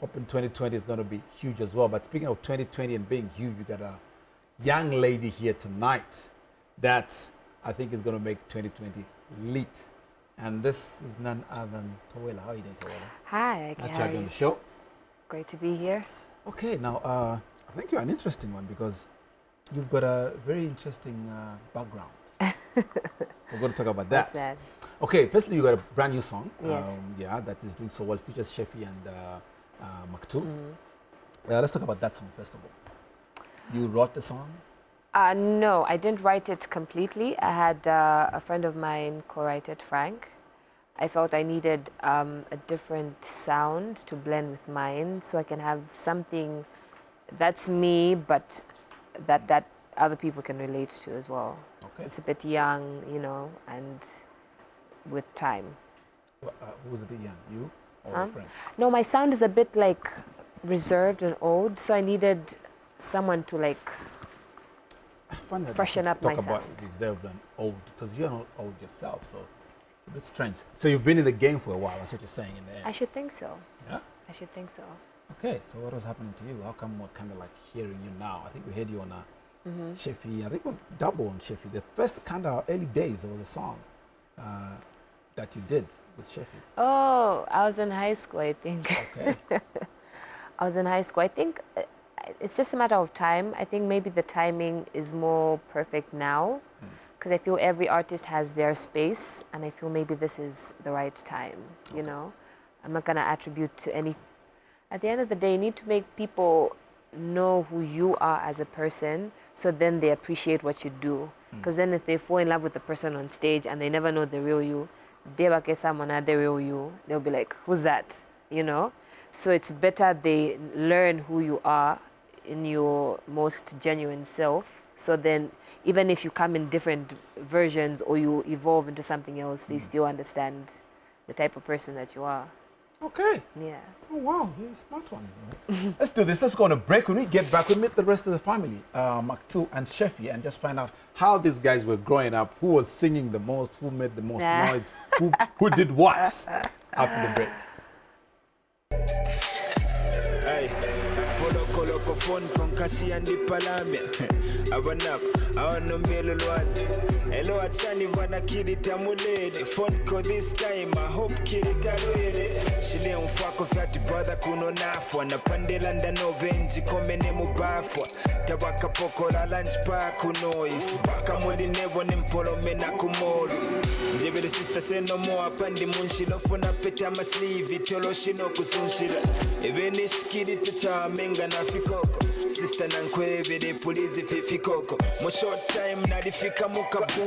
Hoping 2020 is going to be huge as well. But speaking of 2020 and being huge, we got a young lady here tonight that I think is going to make 2020 lit. And this is none other than Towela. How are you doing, Towela? Hi. Nice to have you on the show. Great to be here. Okay, now I think you're an interesting one because you've got a very interesting background. We're going to talk about that. What's that? Okay, firstly, you got a brand new song. Yes. Yeah, that is doing so well. Features Chefy and MACKY2. Let's talk about that song first of all. You wrote the song? No, I didn't write it completely. I had a friend of mine co-write it, Frank. I felt I needed a different sound to blend with mine so I can have something that's me, but that other people can relate to as well. Okay. It's a bit young, you know, and with time. Who's a bit young, you or your friend? No, my sound is a bit like reserved and old, so I needed someone to like freshen up my sound. Talk about reserved and old, because you're not old yourself, so it's a bit strange. So you've been in the game for a while, that's what you're saying in the end. I should think so. Yeah? I should think so. Okay, so what was happening to you? How come we're kind of like hearing you now? I think we heard you on Chefy. I think we've double on Chefy. The first kind of early days, there was a song that you did with Chefy. Oh, I was in high school, I think. Okay. I was in high school. I think it's just a matter of time. I think maybe the timing is more perfect now because I feel every artist has their space and I feel maybe this is the right time, you know? I'm not going to attribute to any... At the end of the day, you need to make people know who you are as a person so then they appreciate what you do. Because then if they fall in love with the person on stage and they never know the real you, they'll be like, who's that? You know? So it's better they learn who you are in your most genuine self. So then even if you come in different versions or you evolve into something else, they still understand the type of person that you are. Okay. Yeah. Oh, wow. You're a smart one. Let's do this. Let's go on a break. When we get back, we'll meet the rest of the family, MACKY2 and Chefy, and just find out how these guys were growing up, who was singing the most, who made the most noise, who did what after the break. Hey, follow Koloko phone Konkasi and the Parliament. Abanap, I want no mail one. Hello, Achani Wana Kiritamulede. Phone call this time, I hope Kiritarede. Shile Unfako Fati brother Kuno Nafwa. Na Pandelanda no Benji Komene Mubafwa. Tabaka Poko la lunch pa kuno. If Baka Modi Nebo Nimpolo Mena Kumolu. Njebele sister say no more. Apandi Munshilo Funa Peta ma sleeve. Itolo Shino Kusunshila. Ebeni Shikiri Tata Menga na Fikoko. Sister Nankwebe de police Fifikoko. Mo short time na difika mukabundi.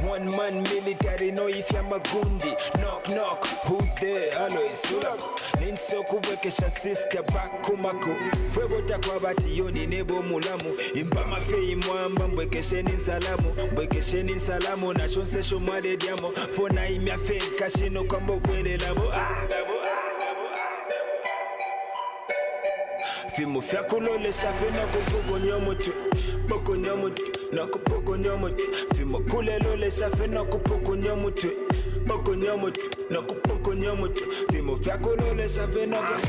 One man military no ifya magundi. Knock knock, who's there? Alois Sulako. Ninsoku wekesha sister back kumako. Fwebota kwa bati yoni nebo mulamu. Impama fei mwamba mbwekesheni salamu. Mbwekesheni salamu na shonse shomade diamo. Fona imya fei kashino kwa mbwele labo. Fimo fyakulole safe na kupoko nyomoto. Poko nyomoto, na kupoko nyomoto. Fimo kulelole safe na kupoko nyomoto. Poko nyomoto, na kupoko nyomoto. Fimo fyakulole safe na kupoko.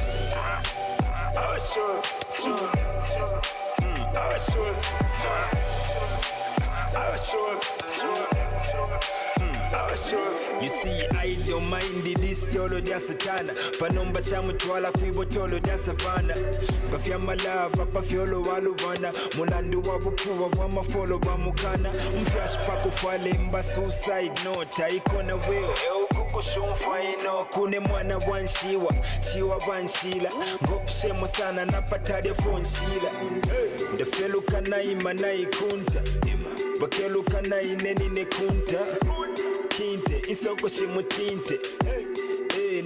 You see, I don't mind this tolo dia satana. Panomba chamu twala fibo tolo dia savana. Kafia malava pa fiolo waluvana. Mulandu wabupuwa wama follow wamukana. Mplash pako fale mba suicide note. Ikona weo kuku shumfa ino. Kune mwana wanshiwa. Chiwa wanshila. Gopshemo sana napatade fonshila. The fellow kana ima na ikunta. Bakelu kana ineni nekunta. Kinte, isoko shimutinte.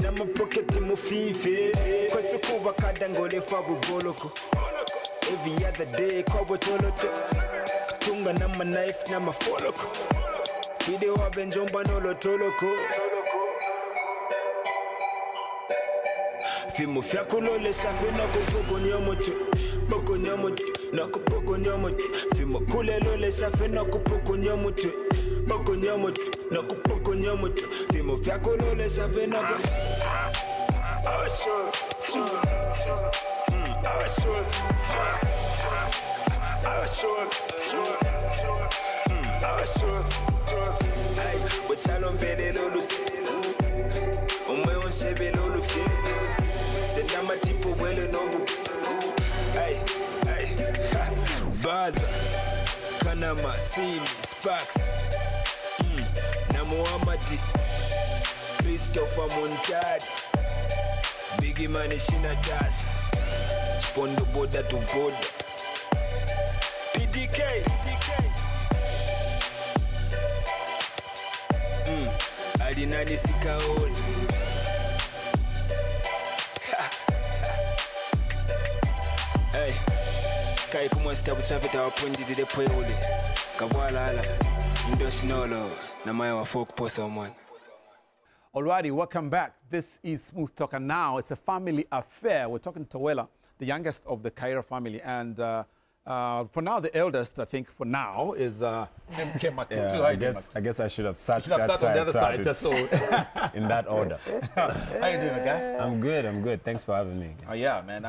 Nama pocket mufife. Kwasu kuba kadangole fabu boloko. Every other day, kwabo toloto. Kutunga nama knife nama foloko. Video wabenjomba nolo toloko. Fimu fyakulole safe na kupoko nyomoto. Poko nyomoto, na kupoko nyomoto. Fimu kulelole safe na kupoko nyomoto. Poko nyomoto, na kupoko nyomoto. Fimu fyakulole safe na kupoko nyomoto. Ay, botshalo mbele lolusi umwe onshebe lolufye senama tipo wele nobu ay baza kanama simi sparks na Muhammadi Christopher Montadi Biggie Money Shina Dash Chipondo boda to boda PDK Alinani sikaoni Hey Kai kumwa sitabu chapita wapundi dide pweule Kabwala ala Indoshinolo na maya wa folk posa mwana. Alrighty, welcome back. This is Smooth Talker Now. It's a family affair. We're talking to Towela, the youngest of the Kaira family. And for now, the eldest, I think, for now, is MACKY2. Yeah, I guess I should have sat on the other side, just so. In that order. How you doing, okay? I'm good. Thanks for having me again. Oh, yeah, man.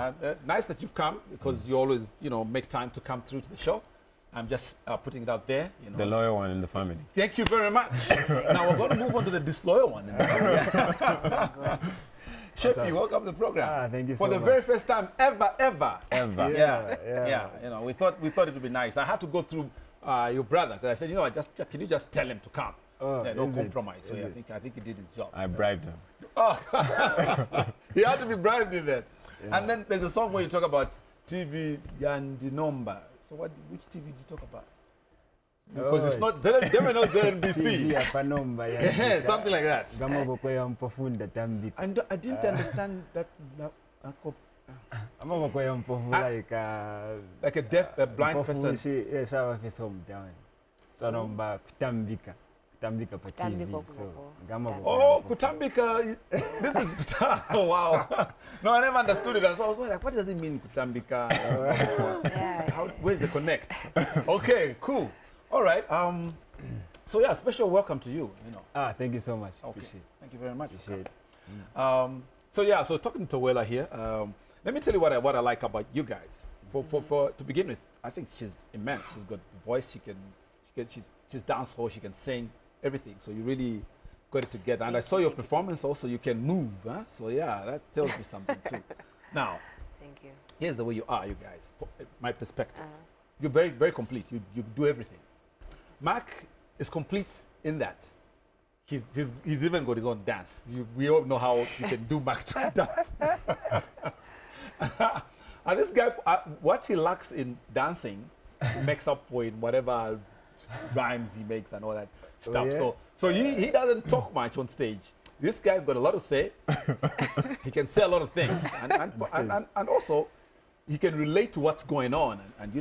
Nice that you've come, because you always, make time to come through to the show. I'm just putting it out there. The loyal one in the family. Thank you very much. Now we're going to move on to the disloyal one in the family. Chefy, welcome to the program. Thank you for so the much. very first time ever. Yeah. We thought it would be nice. I had to go through your brother because I said, can you just tell him to come? No compromise. So yeah, I think he did his job. I bribed him. Oh, he had to be bribed in there. Yeah. And then there's a song where you talk about TV and the number. So which TV did you talk about? Because it's not, they may not NBC. Something like that. And I didn't understand that. Like a blind person. Oh, Kutambika. This is oh, wow. No, I never understood it. So I was like, what does it mean, Kutambika? Where's the connect? Okay, cool. All right. So yeah, special welcome to you. Thank you so much. Okay. Appreciate. Thank you very much. Appreciate. So talking to Towela here. Let me tell you what I like about you guys. For to begin with, I think she's immense. She's got the voice. She's dancehall. She can sing. Everything. So you really got it together. And I saw your performance also. You can move. Huh? So yeah, that tells me something too. Now, thank you. Here's the way you are, you guys. My perspective. You're very, very complete. You do everything. Mac is complete in that. He's even got his own dance. We all know how you can do MACK2's dance. And this guy, what he lacks in dancing, he makes up for in whatever rhymes he makes and all that stuff. Yeah. So he doesn't talk much on stage. This guy's got a lot to say. He can say a lot of things, and also he can relate to what's going on and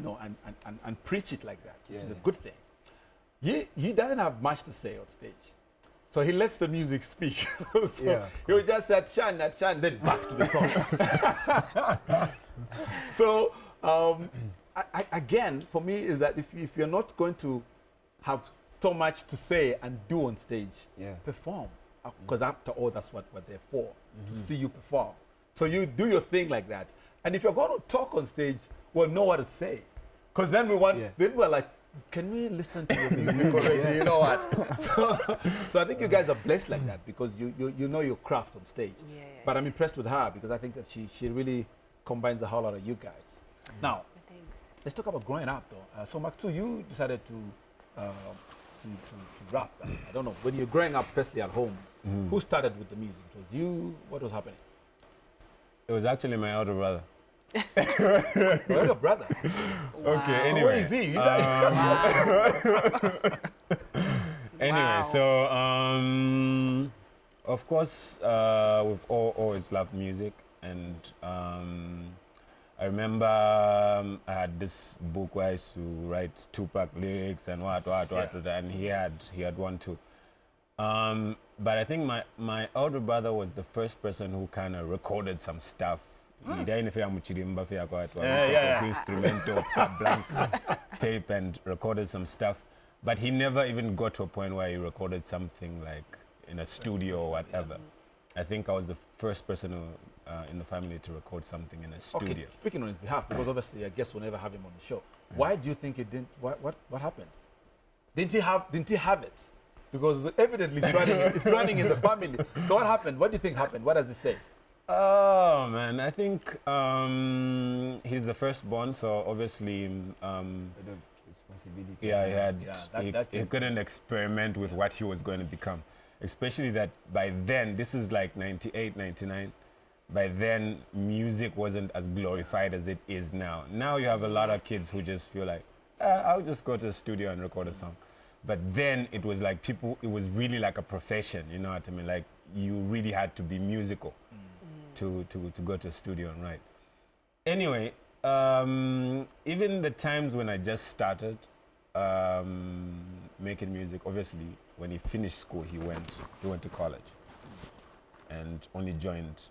preach it like that, which is a good thing. He doesn't have much to say on stage, so he lets the music speak. He'll just say shine, then back to the song. So again, for me, is that if you're not going to have so much to say and do on stage, perform. Because after all, that's what they're for, to see you perform. So you do your thing like that. And if you're going to talk on stage, we'll know what to say. Because then then we're like, can we listen to your music already? You know what? So I think you guys are blessed like that because you know your craft on stage. But I'm impressed with her because I think that she really combines a whole lot of you guys. Now, let's talk about growing up though. So MACK2, you decided to rap. I don't know. When you're growing up, firstly at home, who started with the music? It was you? What was happening? It was actually my older brother. Your older brother? Wow. Okay, anyway. So where is he? Anyway, so of course we've always loved music, and I remember I had this book where I used to write Tupac lyrics and what, and he had one too. But I think my older brother was the first person who kind of recorded some stuff. He didn't instrumental, blank tape, and recorded some stuff. But he never even got to a point where he recorded something like in a studio or whatever. I think I was the first person in the family to record something in a studio. Okay, speaking on his behalf, because obviously I guess we'll never have him on the show. Why do you think it didn't? What happened? Didn't he have it? Because evidently it's running in the family. So what happened? What do you think happened? What does it say? Oh man, I think he's the firstborn, so obviously, Responsibility. yeah, he that couldn't experiment with what he was going to become. Especially that by then, this is like 98, 99. By then, music wasn't as glorified as it is now. Now you have a lot of kids who just feel like, I'll just go to the studio and record a song. But then it was like it was really like a profession, you know what I mean? Like you really had to be musical to go to a studio and write. Anyway, even the times when I just started making music, obviously when he finished school, he went to college and only joined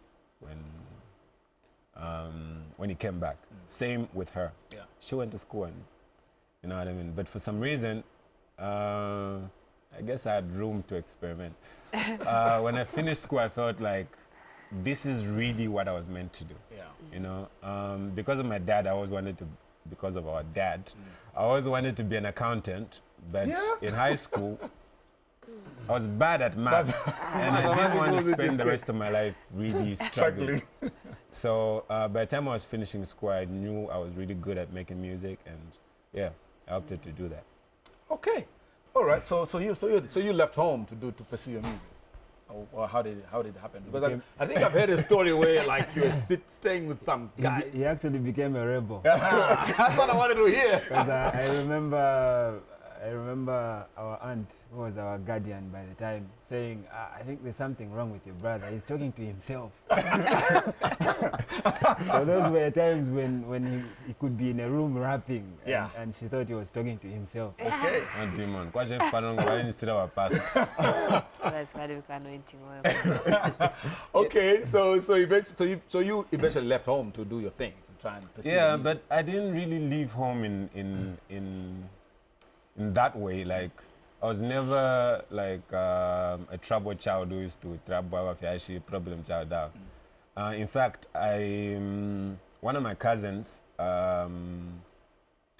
when he came back. Same with her. Yeah. She went to school and you know what I mean? But for some reason, I guess I had room to experiment. When I finished school, I felt like this is really what I was meant to do. Yeah. You know, because of my dad, because of our dad, I always wanted to be an accountant. But in high school, I was bad at math, and I didn't want to spend the rest of my life really struggling. So by the time I was finishing school, I knew I was really good at making music, and yeah, I opted to do that. Okay, all right. So you left home to pursue your music, or how did it happen? Because I think I've heard a story where like you were staying with some guy. He actually became a rebel. That's what I wanted to hear. Because I remember our aunt, who was our guardian by the time, saying, I think there's something wrong with your brother. He's talking to himself. So those were times when he could be in a room rapping, and she thought he was talking to himself. Okay. Auntie man, kwa chef panonga instead of a past. That's why we can't anointing oil. Okay, so you eventually left home to do your thing, to try and pursue your Yeah, music. but I didn't really leave home in that way. Like I was never like a trouble child who used to trouble problem child. In fact, one of my cousins got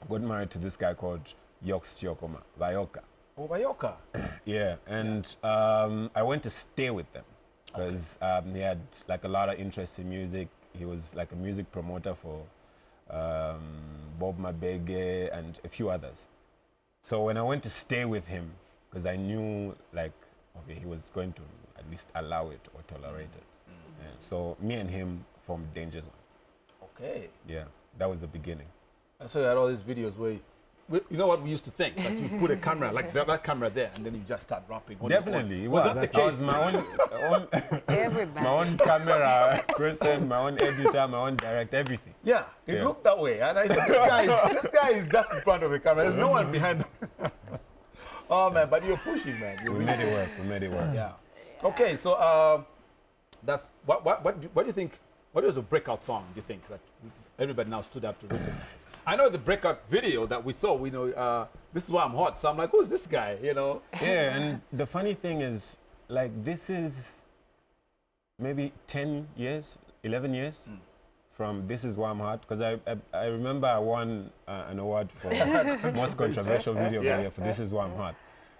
married to this guy called Yoks Chiokoma, Vayoka. Oh, Bayoka. Yeah, and I went to stay with them because he had like a lot of interest in music. He was like a music promoter for Bob Mabege and a few others. So when I went to stay with him, because I knew like, okay, he was going to at least allow it or tolerate it. And so me and him formed Danger Zone. Okay. Yeah, that was the beginning. I saw you had all these videos where, you know what we used to think? Like you put a camera, like that camera there, and then you just start rapping. Definitely, it Was was. that the I case? was my Everybody. own camera person, my own editor, my own director, everything. Yeah, it Yeah. looked that way. And I said, this guy is just in front of the camera. There's no one behind. Oh, man, but you're pushing, man. We made it work. We made it work. Yeah. Okay, so that's what do you think? What was a breakout song? Do you think that everybody now stood up to recognize? I know the breakout video that we saw. We know this is why I'm hot. So I'm like, who's this guy? You know? Yeah, and the funny thing is, like, this is maybe 10 years, 11 years from This Is Why I'm Hot. Because I remember I won an award for most controversial video of the year for This Is Why I'm Hot.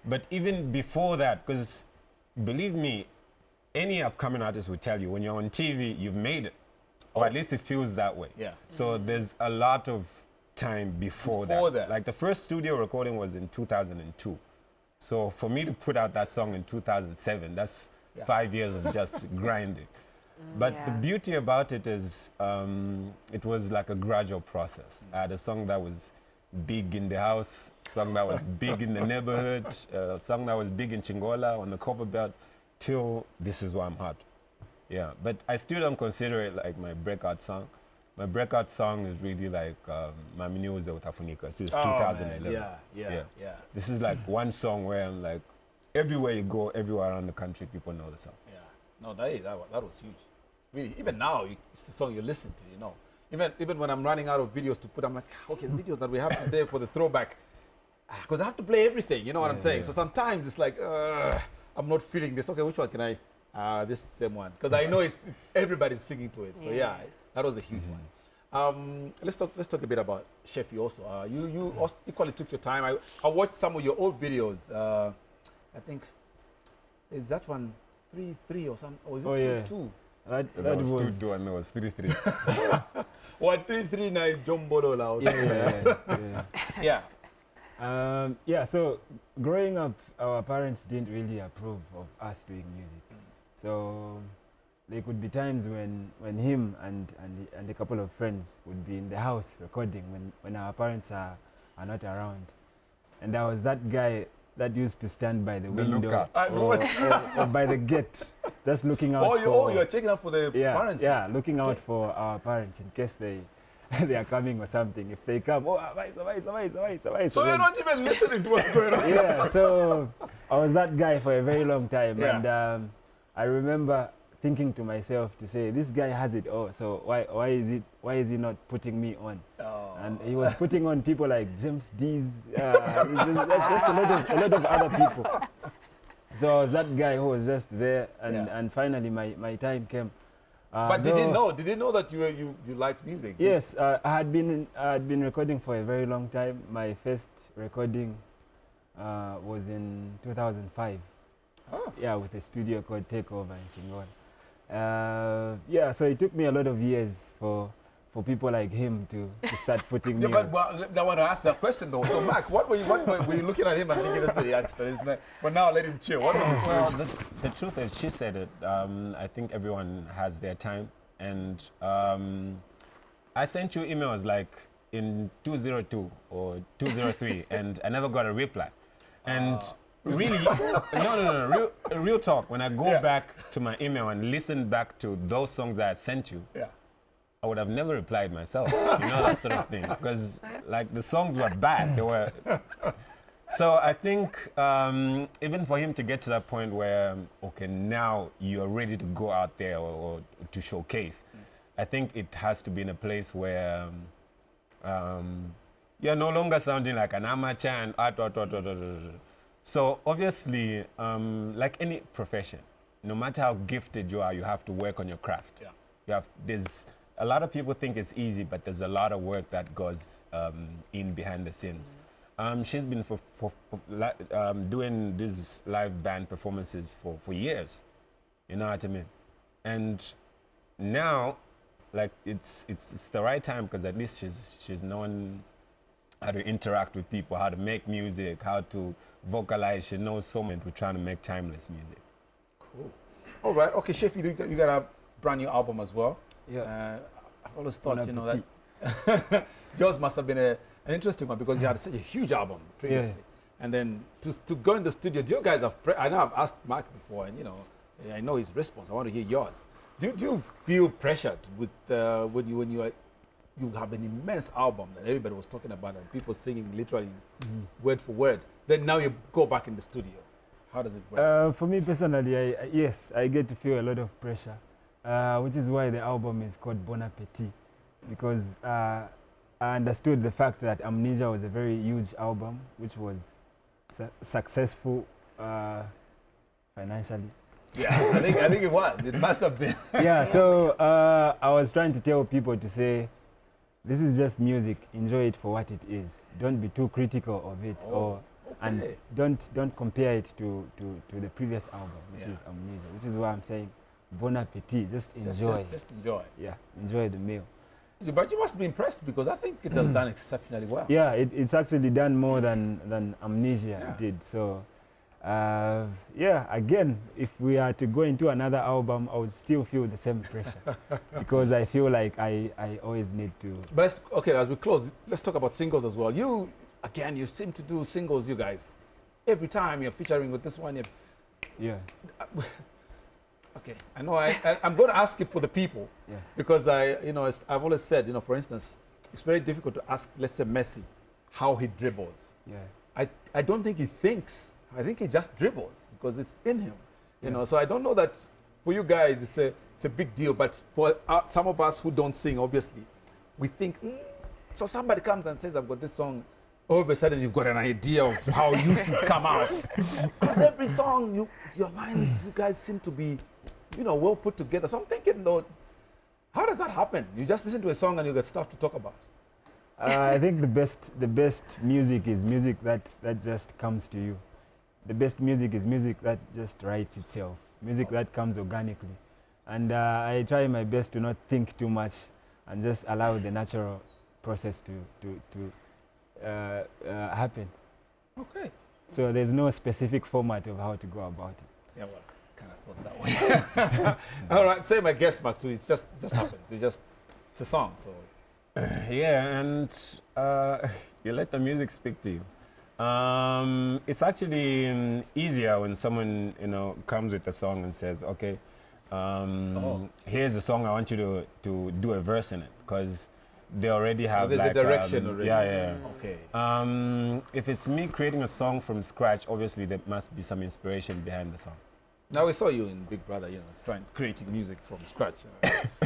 But even before that, because believe me, any upcoming artist will tell you when you're on TV, you've made it. Or at least it feels that way. Yeah. So there's a lot of time before that. Like the first studio recording was in 2002. So for me to put out that song in 2007, that's 5 years of just grinding. But the beauty about it is it was like a gradual process. I had a song that was big in the house, song that was big in the neighborhood, a song that was big in Chingola on the Copper Belt, till This Is Why I'm Hot. Yeah, but I still don't consider it like my breakout song. My breakout song is really like Mami Uze Utafunika since 2011. Yeah. This is like one song where I'm like, everywhere you go, everywhere around the country, people know the song. Yeah. No, that was huge. Really, even now, it's the song you listen to, you know. Even when I'm running out of videos to put, I'm like, okay, the videos that we have today for the throwback, because I have to play everything, you know what I'm saying? So sometimes it's like, I'm not feeling this. Okay, which one can I This same one, because I know it's everybody's singing to it. So yeah, that was a huge one. Let's talk a bit about Chefy also. You also equally took your time. I watched some of your old videos. I think is that one 3-3 or something, or is it 2-2? That was 2-2 and it was 3-3. Or 3-3 na Jombolola or something. Yeah. So growing up, our parents didn't really approve of us doing music. So there could be times when him and a couple of friends would be in the house recording when our parents are not around. And there was that guy that used to stand by the window or by the gate, just looking out you're checking out for the parents? Yeah, looking out for our parents in case they are coming or something. If they come, So you're not even listening to what's going on? Yeah, so I was that guy for a very long time. Yeah. And I remember thinking to myself to say, this guy has it all, so why is he not putting me on? And he was putting on people like James Dees, just a lot of other people. So I was that guy who was just there, and finally my time came. But did he know that you liked music? Yes, I had been recording for a very long time. My first recording was in 2005. Oh. Yeah, with a studio called Takeover in Chingon. Yeah, so it took me a lot of years for people like him to start putting me on. But I want to ask that question though. So Mark, what were you looking at him and thinking, this is the answer? But now let him chill. What was his Well, the truth is, she said it. I think everyone has their time, and I sent you emails like in 202 or 203, and I never got a reply. And really, no, real talk. When I go back to my email and listen back to those songs that I sent you, I would have never replied myself. You know, that sort of thing. Because like the songs were bad. They were. So I think even for him to get to that point where, okay, now you're ready to go out there or to showcase, I think it has to be in a place where you're no longer sounding like an amateur and So obviously, like any profession, no matter how gifted you are, you have to work on your craft. Yeah. There's a lot of people think it's easy, but there's a lot of work that goes in behind the scenes. She's been doing these live band performances for years. You know what I mean? And now, like it's the right time, because at least she's known how to interact with people, how to make music, how to vocalize. She knows so much. We're trying to make timeless music. Cool. All right. Okay, Chefy, you got a brand new album as well. Yeah. I've always thought, that yours must have been an interesting one, because you had such a huge album previously. Yeah. And then to go in the studio, do you guys have, I know I've asked Mark before, and I know his response. I want to hear yours. Do you feel pressured with when you have an immense album that everybody was talking about and people singing literally word for word, then now you go back in the studio? How does it work? For me personally, yes, I get to feel a lot of pressure, which is why the album is called Bon Appetit, because I understood the fact that Amnesia was a very huge album, which was successful financially. Yeah, I think it was. It must have been. Yeah, so I was trying to tell people to say, this is just music. Enjoy it for what it is. Don't be too critical of it, and don't compare it to the previous album, which is Amnesia. Which is why I'm saying, Bon Appetit. Just enjoy. Just enjoy. Yeah, enjoy the meal. But you must be impressed, because I think it has done exceptionally well. Yeah, it's actually done more than Amnesia did. So. Again, if we are to go into another album, I would still feel the same pressure because I feel like I always need to. But as we close, let's talk about singles as well. You seem to do singles, you guys. Every time you're featuring with this one. Yeah. Okay, I know. I'm going to ask it for the people because I've always said, for instance, it's very difficult to ask, let's say, Messi, how he dribbles. Yeah. I don't think he thinks. I think he just dribbles because it's in him, you know. So I don't know that for you guys it's a big deal, but for some of us who don't sing, obviously, we think. So somebody comes and says, "I've got this song." all of a sudden you've got an idea of how you should come out. Because every song, your lines, you guys seem to be, well put together. So I'm thinking, though, how does that happen? You just listen to a song and you get stuff to talk about. I think the best music is music that just comes to you. The best music is music that just writes itself. Music that comes organically. And I try my best to not think too much and just allow the natural process to happen. Okay. So there's no specific format of how to go about it. Yeah, well, kind of thought that way. All right, say my guest, MACK2, it just happens. It's a song, so. Yeah, and you let the music speak to you. It's actually easier when someone comes with a song and says, okay, here's a song, I want you to do a verse in it, because they already have there's like a direction already. Yeah. Okay. If it's me creating a song from scratch, obviously there must be some inspiration behind the song. Now we saw you in Big Brother, creating music from scratch.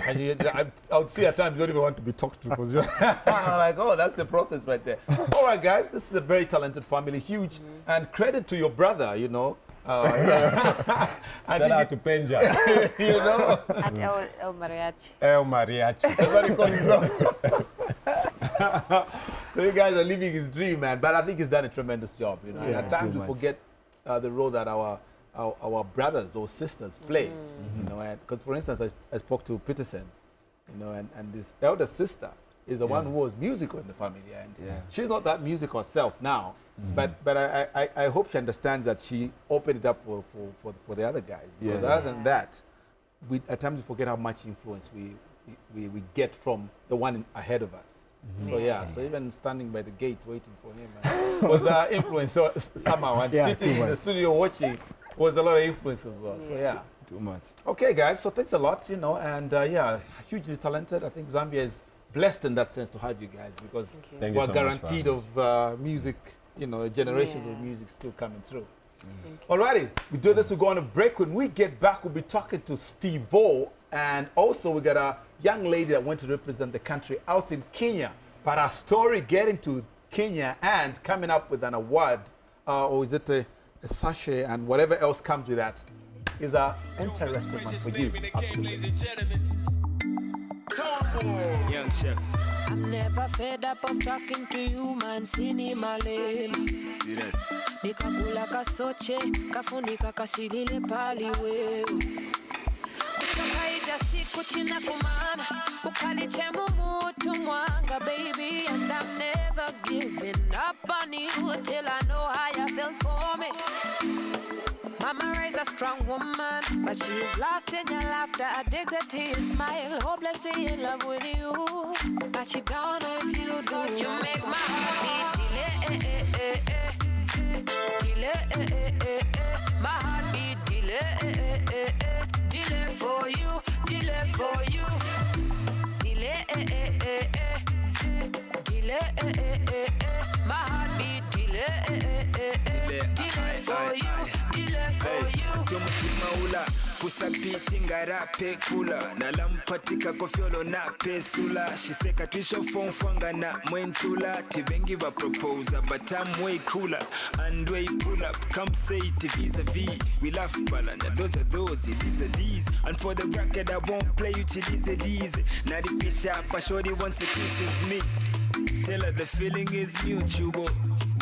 And I would see at times you don't even want to be talked to because you're like, oh, that's the process right there. All right, guys, this is a very talented family, huge, and credit to your brother, Shout out to Penja. At El Mariachi. El Mariachi. That's what he calls himself. So you guys are living his dream, man. But I think he's done a tremendous job, And at times we forget the role that our brothers or sisters play, and because for instance, I spoke to Peterson, and this elder sister is the one who was musical in the family, and she's not that musical herself now, but I hope she understands that she opened it up for the other guys, because other than that, at times we forget how much influence we get from the one ahead of us. So so even standing by the gate waiting for him was influence somehow, and sitting in the studio watching was a lot of influence as well. So Too much. Okay, guys. So thanks a lot. And hugely talented. I think Zambia is blessed in that sense to have you guys because we're guaranteed of music. Generations of music still coming through. Alrighty, we do this. We go on a break. When we get back, we'll be talking to Steve-O, and also we got a young lady that went to represent the country out in Kenya. But our story getting to Kenya and coming up with an award, or is it a sachet and whatever else comes with that, is an interesting one for you. Young Chef. I'm never fed up of talking to you, man. Sini malema. Serious. Nikagula kasoche, kafunika kasilile pali wewe. Kutoka siku tina kumana, ukalichemu mutu mwanga, baby. And I'm never giving up on you till I know how you feel for me. Mama raised a strong woman, but she is lost in your laughter, addicted to your smile, hopelessly in love with you. But she don't know if you do. 'Cause you make my heart beat delay, delay, my heart beat delay, delay for you, delay for you, delay, delay, my heart beat delay, delay for you. Tumutima kusapiti ngarape kula nalampatika kofyolo na pesula shiseka twisho fonfwanga na mwentula tibengi va propose but I'm way cooler and way pull up come say it vis-a-vis we laugh balana those are those it is a these and for the record I won't play you till these now the pisha pa shorty wants a piece of me tell her the feeling is mutual.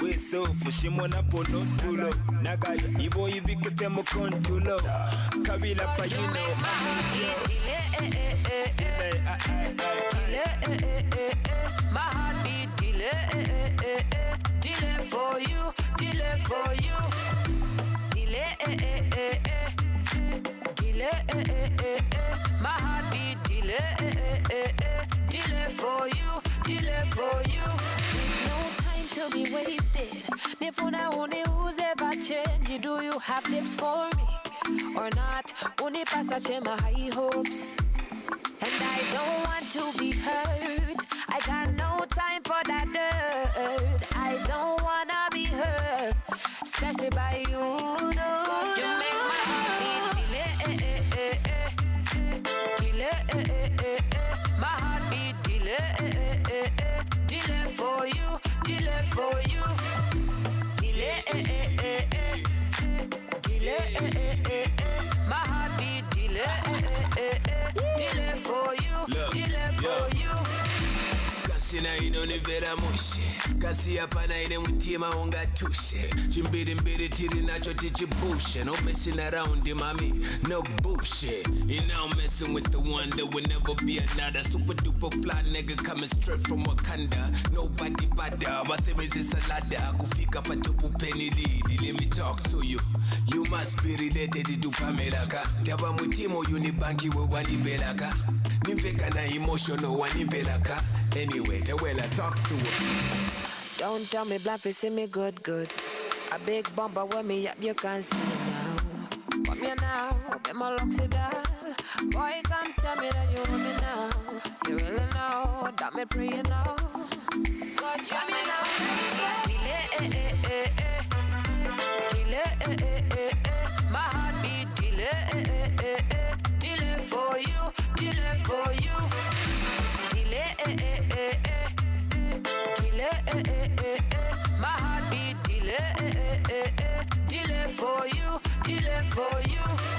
We so for Shimona Pono Tulo Nagayo Ibo Ibike Femo Contulo Kabila pa you know my heart beat delay, delay for you, delay for you, delay, delay, my heart beat delay, delay for you, delay for you. There's no time to be wasted. Nifuna uni uze ba change. Do you have lips for me or not? Uni pasa my high hopes. And I don't want to be hurt. I got no time for that dirt. I don't wanna be hurt, especially by you. No, you make my heart beat delay, my heart beat delay, delay for you, delay for you. Delay, delay, my heart beat delay, delay for you, delay for you. Kasina inonivera mushe kasi hapana ine mutima ungatushe chimbiri tiri nacho tichibushe no messing around mami no bullshit you now messing with the one that will never be another super duper fly nigga coming straight from Wakanda nobody bada wasemezi salada kufika patupu penny lili let me talk to you you must be related to Pamela ka ndaba mutima unibanki we wanibelaka nimveka na emotional wanibelaka. Anyway, Towela, talk to her. Don't tell me blind, see me good. A big bumper with me up, you can't see now. Come here now, be my luxury doll. Boy, come tell me that you want me now. You really know that me pray you know. Cause you me now, delay, my heart beat delay for you, delay for you. Delay, my heart beat delay for you, delay for you.